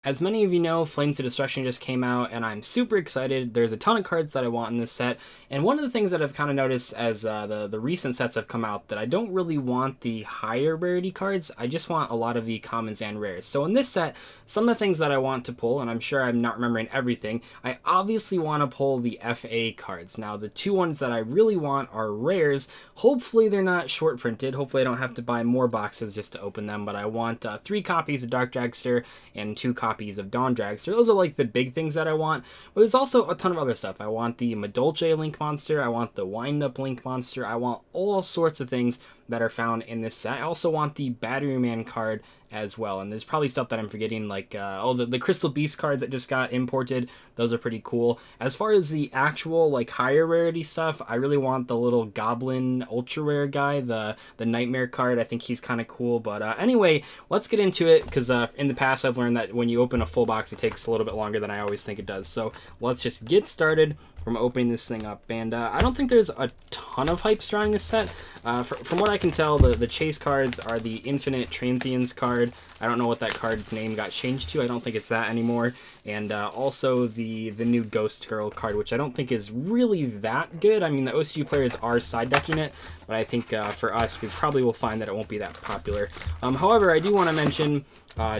As many of you know, Flames of Destruction just came out, and I'm super excited. There's a ton of cards that I want in this set, and one of the things that I've kind of noticed as the recent sets have come out that I don't really want the higher rarity cards. I just want a lot of the commons and rares. So in this set, some of the things that I want to pull, and I'm sure I'm not remembering everything, I obviously want to pull the FA cards. Now, the two ones that I really want are rares. Hopefully they're not short printed. Hopefully I don't have to buy more boxes just to open them, but I want 3 copies of Dark Dragster and 2 copies of Dawn Dragster. Those are like the big things that I want, but there's also a ton of other stuff. I want the Madolche Link Monster, I want the Wind Up Link Monster, I want all sorts of things that are found in this set. I also want the Batteryman card as well, and there's probably stuff that I'm forgetting, like the Crystal Beast cards that just got imported. Those are pretty cool. As far as the actual like higher rarity stuff, I really want the little Goblin ultra rare guy, the Nightmare card. I think he's kind of cool. But anyway, let's get into it, because in the past I've learned that when you open a full box, it takes a little bit longer than I always think it does. So let's just get started from opening this thing up. And I don't think there's a ton of hype surrounding this set. From what I can tell, the chase cards are the Infinite Transience card. I don't know what that card's name got changed to. I don't think it's that anymore. And also the new Ghost Girl card, which I don't think is really that good. I mean, the OCG players are side decking it, but I think for us, we probably will find that it won't be that popular. However, I do want to mention,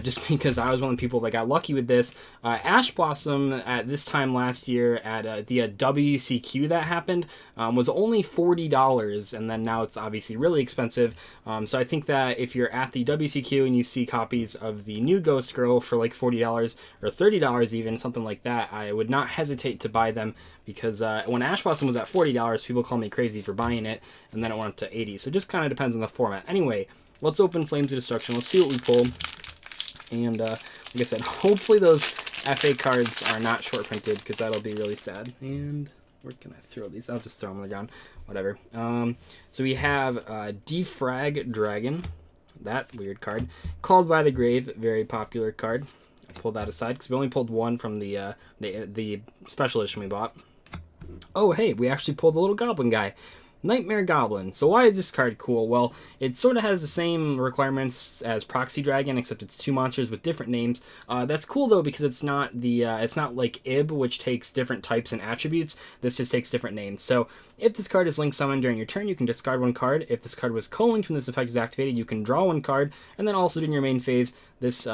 just because I was one of the people that got lucky with this, Ash Blossom at this time last year at the WCQ that happened was only $40, and then now it's obviously really expensive. So I think that if you're at the WCQ and you see copies of the new Ghost Girl for like $40 or $30 even, something like that, I would not hesitate to buy them, because when Ash Blossom was at $40, people called me crazy for buying it, and then it went up to $80. So it just kind of depends on the format. Anyway, let's open Flames of Destruction. Let's see what we pull. And like I said, hopefully those FA cards are not short printed, because that'll be really sad. And where can I throw these? I'll just throw them on the ground. Whatever. So we have Defrag Dragon. That weird card. Called by the Grave. Very popular card. I pulled that aside because we only pulled one from the special edition we bought. Oh, hey, we actually pulled the little goblin guy. Nightmare Goblin. So why is this card cool? Well, it sort of has the same requirements as Proxy Dragon, except it's 2 monsters with different names. That's cool though, because it's not like Ib, which takes different types and attributes. This just takes different names. So if this card is link summoned during your turn, you can discard 1 card. If this card was co-linked when this effect is activated, you can draw 1 card, and then also during your main phase, this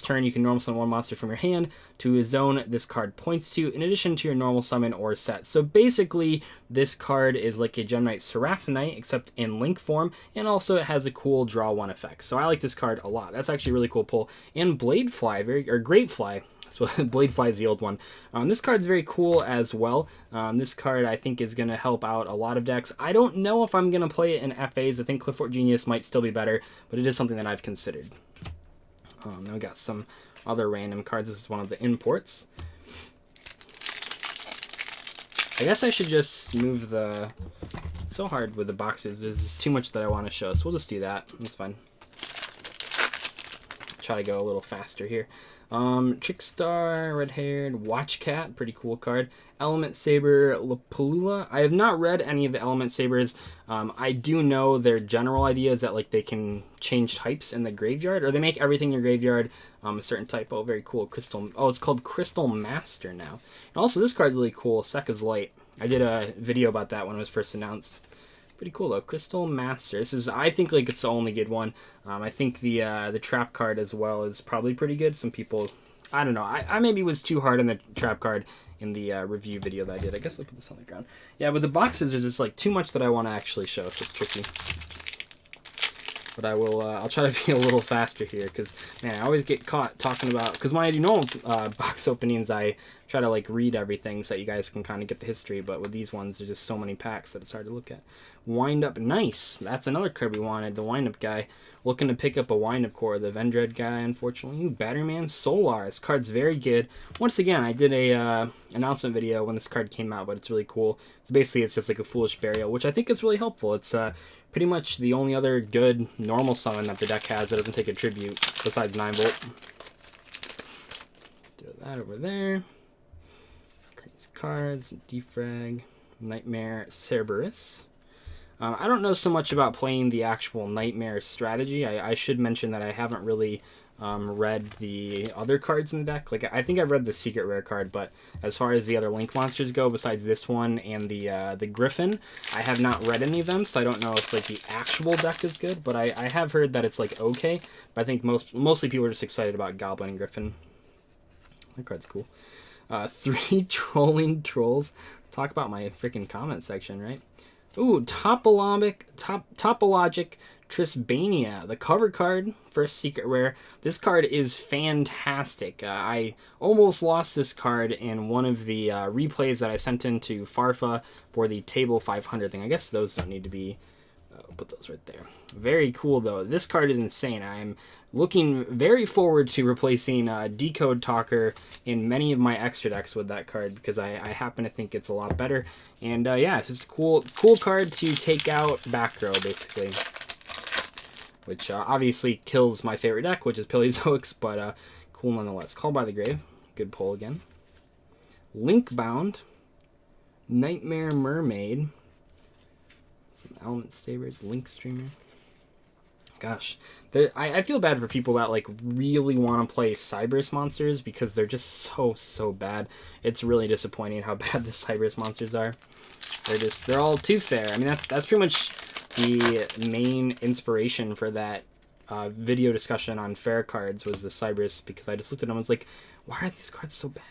turn you can normal summon 1 monster from your hand to a zone this card points to, in addition to your normal summon or set. So basically, this card is like a Gem Knight Seraphonite, except in link form, and also it has a cool draw 1 effect. So I like this card a lot. That's actually a really cool pull. And Bladefly, or Grapefly. So Bladefly is the old one. This card's very cool as well. This card I think is going to help out a lot of decks. I don't know if I'm going to play it in FAs. I think Clifford Genius might still be better, but it is something that I've considered. Then we got some other random cards. This is one of the imports. I guess I should just move the... It's so hard with the boxes. There's too much that I want to show, so we'll just do that. That's fine. Try to go a little faster here. Trickstar, Red-Haired, Watch Cat, pretty cool card. Element Saber, Lapalula. I have not read any of the Element Sabers. I do know their general idea is that like they can change types in the graveyard, or they make everything in your graveyard a certain type. Oh, very cool. Crystal. Oh, it's called Crystal Master now. And also, this card's really cool. Sekka's Light. I did a video about that when it was first announced. Pretty cool though. Crystal Master. This is, I think, like it's the only good one. I think the trap card as well is probably pretty good. Some people, I don't know. I maybe was too hard on the trap card in the review video that I did. I guess I'll put this on the ground. Yeah, with the boxes, there's just like too much that I want to actually show, so it's tricky. But I will. I'll try to be a little faster here, because man, I always get caught talking about. Because when I do normal box openings, I try to like read everything so that you guys can kind of get the history. But with these ones, there's just so many packs that it's hard to look at. Wind Up Nice. That's another card we wanted. The Wind Up guy. Looking to pick up a Wind Up core. The Vendread guy, unfortunately. Ooh, Batterman Solar. This card's very good. Once again, I did a announcement video when this card came out, but it's really cool. So basically, it's just like a Foolish Burial, which I think is really helpful. It's pretty much the only other good normal summon that the deck has that doesn't take a tribute, besides 9-volt. Throw that over there. Crazy cards. Defrag. Nightmare Cerberus. I don't know so much about playing the actual Nightmare strategy. I should mention that I haven't really read the other cards in the deck. Like, I think I've read the secret rare card, but as far as the other Link monsters go, besides this one and the Griffin, I have not read any of them, so I don't know if like the actual deck is good, but I have heard that it's like okay. But I think mostly people are just excited about Goblin and Griffin. That card's cool. 3 trolling trolls. Talk about my freaking comment section, right? Ooh, Topologic Trisbania, the cover card, first secret rare. This card is fantastic. I almost lost this card in one of the replays that I sent into Farfa for the Table 500 thing. I guess those don't need to be... put those right there. Very cool, though. This card is insane. I'm looking very forward to replacing Decode Talker in many of my extra decks with that card, because I happen to think it's a lot better. And yeah, it's just a cool card to take out back row, basically. Which obviously kills my favorite deck, which is Paleozoics, but cool nonetheless. Called by the Grave. Good pull again. Linkbound. Nightmare Mermaid. Some Element Sabers. Link Streamer. Gosh. I feel bad for people that like really want to play Cyberus monsters because they're just so bad. It's really disappointing how bad the Cyberus monsters are. They're all too fair. I mean, that's pretty much the main inspiration for that video discussion on fair cards was the Cyberus, because I just looked at them and was like, why are these cards so bad?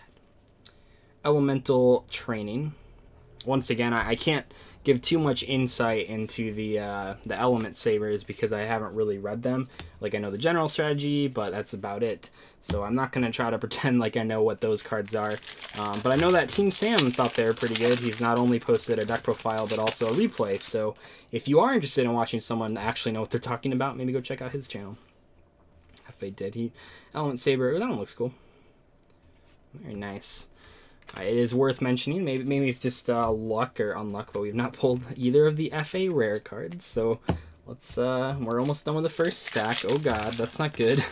Elemental Training. Once again, I can't give too much insight into the Element Sabers because I haven't really read them. Like, I know the general strategy, but that's about it. So I'm not going to try to pretend like I know what those cards are. But I know that Team Sam thought they were pretty good. He's not only posted a deck profile, but also a replay. So if you are interested in watching someone actually know what they're talking about, maybe go check out his channel. FA Dead Heat. Element Saber. Oh, that one looks cool. Very nice. It is worth mentioning, maybe it's just luck or unluck, but we've not pulled either of the FA rare cards, so let's, we're almost done with the first stack. Oh god, that's not good.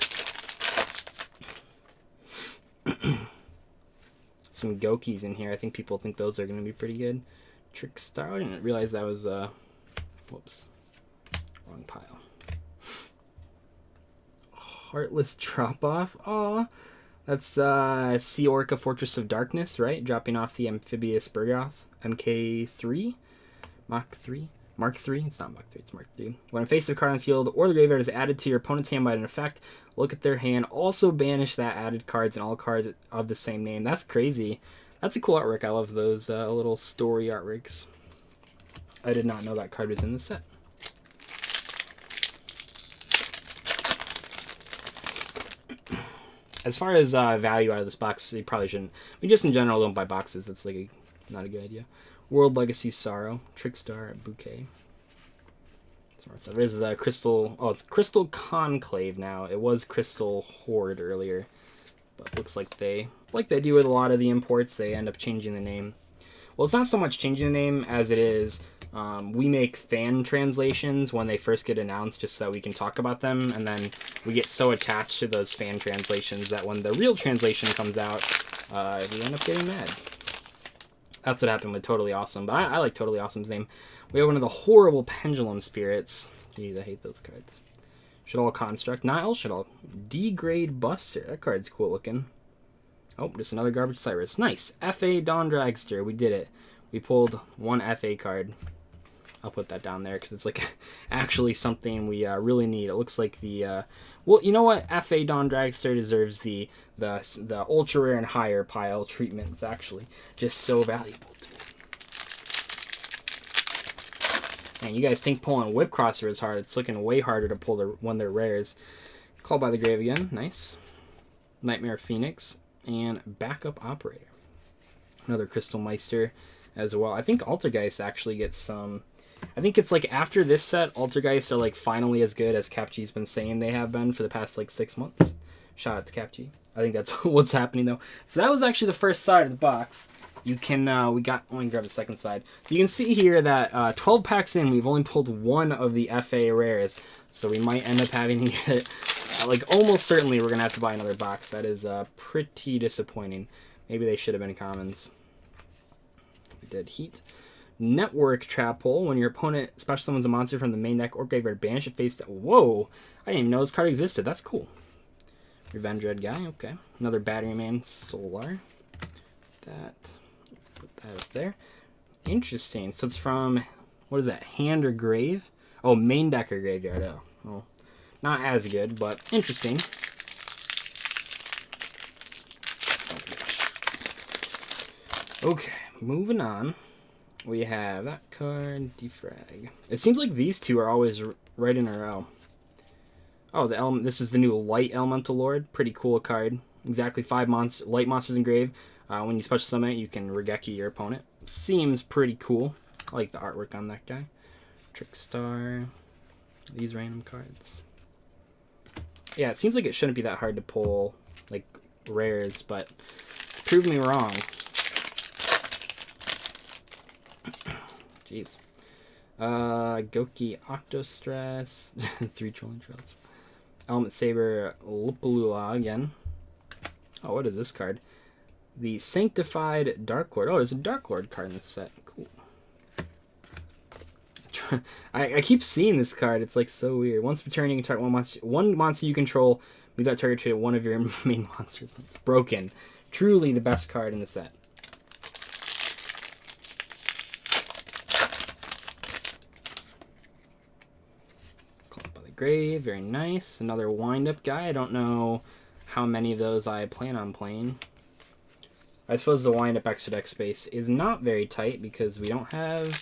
Some Gokis in here. I think people think those are going to be pretty good. Trickstar. I didn't realize that was, whoops. Wrong pile. Heartless Drop-Off. Aw. That's Sea Orca Fortress of Darkness, right? Dropping off the Amphibious Bergoth. MK3? Mach 3? Mark 3? It's not Mach 3, it's Mark 3. When a face of card on the field or the graveyard is added to your opponent's hand by an effect, look at their hand. Also banish that added cards and all cards of the same name. That's crazy. That's a cool artwork. I love those little story artworks. I did not know that card was in the set. As far as value out of this box, you probably shouldn't. I mean, just in general, don't buy boxes. That's like not a good idea. World Legacy Sorrow, Trickstar, Bouquet. So there's the Crystal. Oh, it's Crystal Conclave now. It was Crystal Horde earlier, but looks like they do with a lot of the imports. They end up changing the name. Well, it's not so much changing the name as it is. We make fan translations when they first get announced just so that we can talk about them, and then we get so attached to those fan translations that when the real translation comes out, we end up getting mad. That's what happened with Totally Awesome, but I like Totally Awesome's name. We have one of the horrible Pendulum Spirits. Jeez, I hate those cards. Shaddoll Construct. Nile Shaddoll. Degrade Buster. That card's cool looking. Oh, just another Garbage Cyrus. Nice. FA Dawn Dragster. We did it. We pulled one FA card. I'll put that down there because it's like actually something we really need. It looks like the well, you know what? FA Dawn Dragster deserves the ultra rare and higher pile treatment. It's actually just so valuable to me. And you guys think pulling Whip Crosser is hard? It's looking way harder to pull when they're rares. Called by the Grave again. Nice. Nightmare Phoenix and Backup Operator. Another Crystal Meister as well. I think Altergeist actually gets some. I think it's like after this set, Altergeists are like finally as good as Capchi's been saying they have been for the past like 6 months. Shout out to Capchi. I think that's what's happening though. So that was actually the first side of the box. You can let me grab the second side. So you can see here that 12 packs in, we've only pulled one of the FA rares. So we might end up having to get like almost certainly we're gonna have to buy another box. That is pretty disappointing. Maybe they should have been commons. We did Heat. Network Trap Hole. When your opponent special summons a monster from the main deck or graveyard, banish it face down. Whoa! I didn't even know this card existed. That's cool. Revenge Red guy, okay. Another Battery Man Solar. Put that up there. Interesting. So it's from, what is that, Hand or Grave? Oh, Main Deck or Graveyard. Oh, well, not as good, but interesting. Okay, moving on. We have that card, Defrag. It seems like these two are always right in a row. Oh, this is the new Light Elemental Lord. Pretty cool card. Exactly 5 light monsters in grave. When you special summon it, you can Regeki your opponent. Seems pretty cool. I like the artwork on that guy. Trickstar. These random cards. Yeah, it seems like it shouldn't be that hard to pull, like, rares, but prove me wrong. Jeez. Goki Octostress. 3 Trolling Trails. Element Saber Lupalula again. Oh, what is this card? The Sanctified Dark Lord. Oh, there's a Dark Lord card in this set. Cool. I keep seeing this card. It's like so weird. Once per turn, you can target one monster you control. Move that target to one of your main monsters. Broken. Truly the best card in the set. Grave, very nice. Another wind-up guy. I don't know how many of those I plan on playing. I suppose the wind-up extra deck space is not very tight because we don't have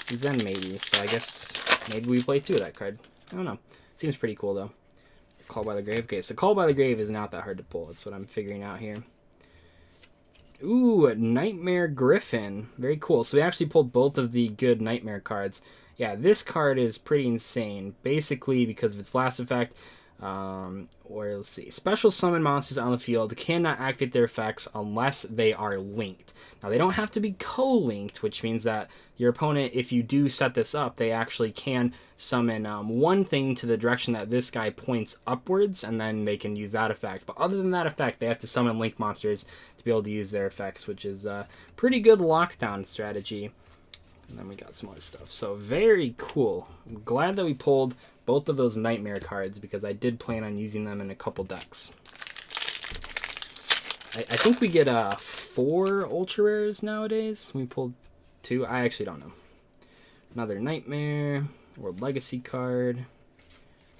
Zen Matey, so I guess maybe we play 2 of that card. I don't know. Seems pretty cool, though. Call by the Grave. Okay, so Call by the Grave is not that hard to pull. That's what I'm figuring out here. Ooh, Nightmare Griffin. Very cool. So we actually pulled both of the good Nightmare cards. Yeah, this card is pretty insane. Basically, because of its last effect, or let's see, special summon monsters on the field cannot activate their effects unless they are linked. Now, they don't have to be co-linked, which means that your opponent, if you do set this up, they actually can summon one thing to the direction that this guy points upwards, and then they can use that effect. But other than that effect, they have to summon linked monsters to be able to use their effects, which is a pretty good lockdown strategy. And then we got some other stuff. So very cool. I'm glad that we pulled both of those Nightmare cards because I did plan on using them in a couple decks. I think we get 4 Ultra Rares nowadays. We pulled 2. I actually don't know. Another Nightmare. World Legacy card.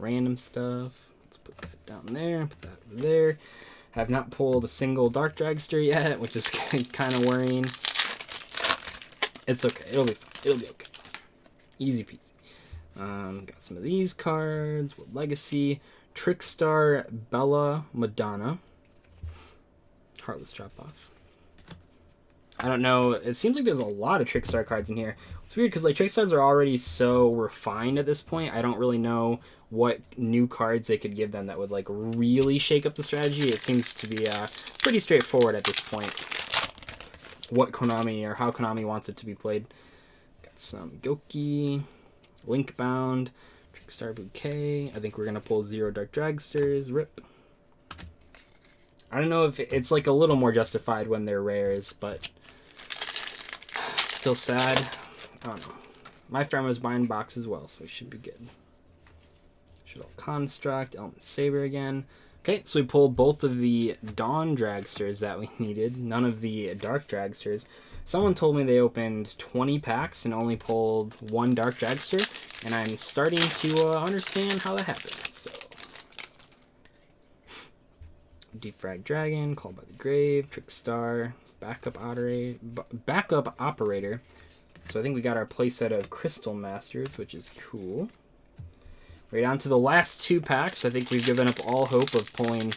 Random stuff. Let's put that down there. Put that over there. Have not pulled a single Dark Dragster yet, which is kind of worrying. It's okay. It'll be fine. It'll be okay. Easy peasy. Got some of these cards. World Legacy. Trickstar Bella Madonna. Heartless Drop-Off. I don't know. It seems like there's a lot of Trickstar cards in here. It's weird because like Trickstars are already so refined at this point. I don't really know what new cards they could give them that would like really shake up the strategy. It seems to be pretty straightforward at this point. What Konami or how Konami wants it to be played. Got some Goki, Linkbound, Trickstar Bouquet. I think we're gonna pull 0 Dark Dragsters. Rip. I don't know if it's like a little more justified when they're rares, but still sad. I don't know. My friend was buying box as well, so we should be good. Shuttle Construct, Element Saber again. Okay, so we pulled both of the Dawn Dragsters that we needed, none of the Dark Dragsters. Someone told me they opened 20 packs and only pulled 1 Dark Dragster, and I'm starting to understand how that happened. So, Defrag Dragon, Called by the Grave, Trickstar, Backup Operator. So I think we got our playset of Crystal Masters, which is cool. Right on to the last 2 packs. I think we've given up all hope of pulling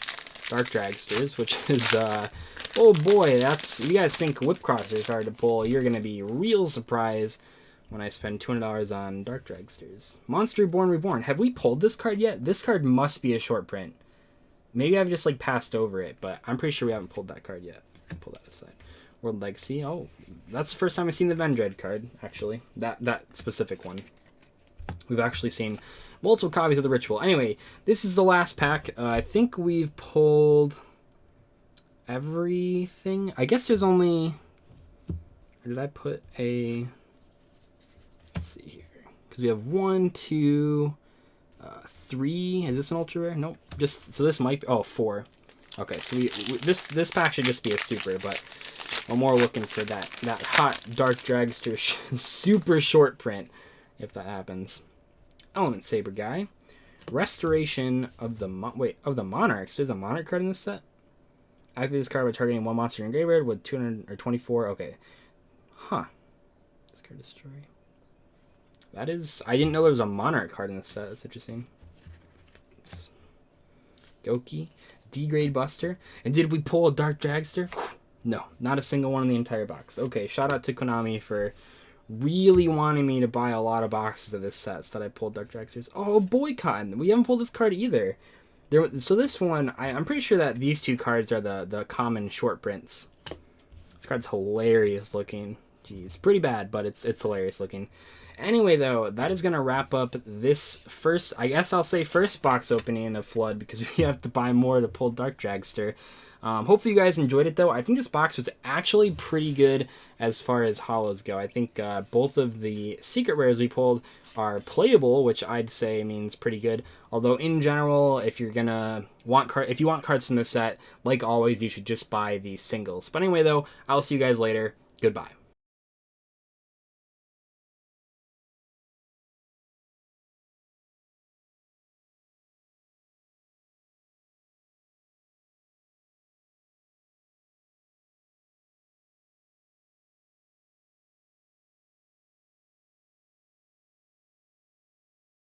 Dark Dragsters, which is, oh boy, that's, if you guys think Whip Crosser is hard to pull, you're going to be real surprised when I spend $200 on Dark Dragsters. Monster Reborn. Have we pulled this card yet? This card must be a short print. Maybe I've just, like, passed over it, but I'm pretty sure we haven't pulled that card yet. I'll pull that aside. World Legacy. Oh, that's the first time I've seen the Vendread card, actually. That specific one. We've actually seen multiple copies of the Ritual. Anyway, this is the last pack. I think we've pulled everything. I guess there's only... Or did I put a... Let's see here. Because we have 1, 2, 3. Is this an ultra rare? Nope. Just so this might be... Oh, 4. Okay, so this pack should just be a super, but I'm more looking for that hot Dark Dragster super short print, if that happens. Element Saber guy. Restoration of the Monarchs. There's a Monarch card in this set. Activate this card by targeting one monster in graveyard with 224. Okay. Huh. This card destroy. That is... I didn't know there was a Monarch card in this set. That's interesting. Oops. Goki. D-grade Buster. And did we pull a Dark Dragster? No. Not a single one in the entire box. Okay. Shout out to Konami for really wanting me to buy a lot of boxes of this set so that I pulled Dark Dragsters. Oh, Boycott. We haven't pulled this card either. So this one, I'm pretty sure that these two cards are the common short prints. This card's hilarious looking. Jeez, pretty bad, but it's hilarious looking. Anyway, though, that is going to wrap up this first, I guess I'll say first box opening of Flood, because we have to buy more to pull Dark Dragster. Hopefully you guys enjoyed it, though. I think this box was actually pretty good as far as holos go. I think both of the secret rares we pulled are playable, which I'd say means pretty good. Although in general, if you're gonna if you want cards from this set, like always, you should just buy the singles. But anyway, though, I'll see you guys later. Goodbye.